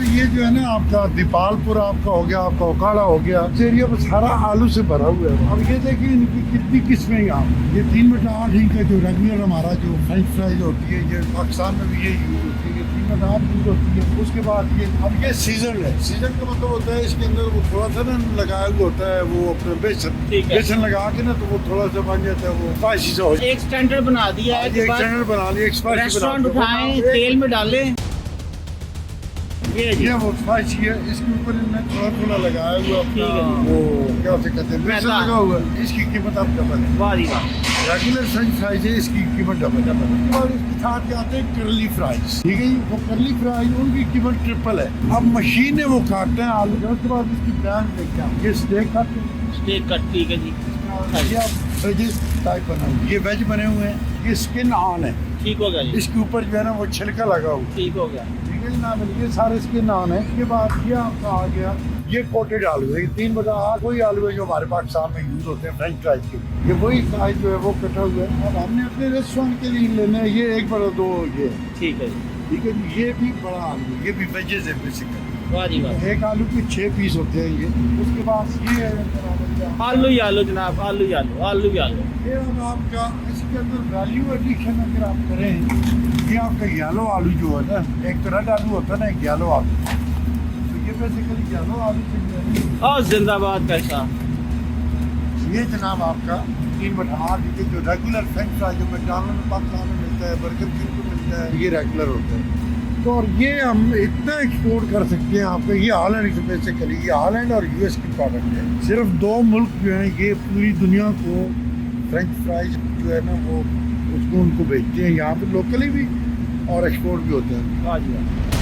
तो ये जो है ना आपका दीपालपुर आपका हो गया, आपका ओकाड़ा हो गया, इस एरिया में सारा आलू से भरा हुआ है। अब ये देखिए इनकी कितनी किस्में यहाँ, ये 3 बटा 8 इंच का जो रेगुलर हमारा जो फ्रेंच फ्राइज होती है, ये पाकिस्तान में भी ये यूज होती है, ये 3 बटा 8 इंच होती है। उसके बाद ये अब ये सीजन है, सीजन का मतलब होता है इसके अंदर वो थोड़ा सा ना लगाया हुआ होता है वो अपने बेसन लगा के ना, तो वो थोड़ा सा बन जाता है, वो स्पाइसी सा हो जाता है। एक स्टैंडर्ड बना दिया है, एक स्टैंडर्ड बना लिया, एक स्पाइसी रेस्टोरेंट उठाएं, तेल में डालें। ये वो स्पाइसी है, इसके ऊपर इन्होंने थोड़ा थोड़ा लगाया हुआ अपना वो क्या उसे कहते हैं, बेसन लगा हुआ है। इसकी कीमत आप डबल है। वाह जी वाह। रेगुलर फ्रेंच फ्राइज है, इसकी कीमत डबल है। और इसके साथ क्या आते हैं कर्ली फ्राइज, ठीक है जी। वो कर्ली फ्राइज उनकी कीमत ट्रिपल है। अब मशीन है वो काटते हैं आलू, उसके बाद इसकी ब्रांड देखते हैं। ये स्टेक कट, स्टेक कट, ठीक है जी। ये आप वेज टाइप बना, ये वेज बने हुए हैं। ये स्किन ऑन है, ठीक हो गया जी, इसके ऊपर जो है ना वो छिलका लगा हुआ, ठीक हो गया। ठीक है जनाब। ये सारे इसके नाम है। इसके बाद ये आपका आ गया ये कोटेड आलू है, 3 बटा 8 वही आलू है जो हमारे पाकिस्तान में यूज होते हैं फ्रेंच फ्राइज के। ये वही साइज जो है वो कटा हुआ है। अब हमने अपने रेस्टोरेंट के लिए लेना है, ये 1 बटा 2 ये, ठीक है जी, ठीक है जी। ये भी बड़ा आलू, ये भी वेजेस है बेसिकली। वाह जी वाह। एक आलू के 6 पीस होते हैं ये। उसके बाद ये है आलू ही आलू जनाब, आलू ही आलू, आलू ही आलू। ये अब आपका इसके अंदर वैल्यू एडिशन अगर आप करें, ये आपका येलो आलू जो है ना, एक तो रेड आलू होता है ना, एक येलो आलू, तो ये बेसिकली येलो आलू से और जिंदाबाद पैसा। ये जनाब आपका 3 बटा 8 इंच जो रेगुलर फ्रेंच फ्राइज जो मैकडॉनल्ड में पाकिस्तान में मिलता है, बर्गर किंग में मिलता है, ये रेगुलर होता है। तो और ये हम इतना एक्सपोर्ट कर सकते हैं आपका, ये हॉलैंड से बेसिकली, ये हॉलैंड और यूएस की प्रोडक्ट है। सिर्फ 2 मुल्क जो हैं ये पूरी दुनिया को फ्रेंच फ्राइज जो है ना वो उसको उनको बेचते हैं यहाँ पे लोकली भी और एक्सपोर्ट भी होते हैं। वाह जी वाह।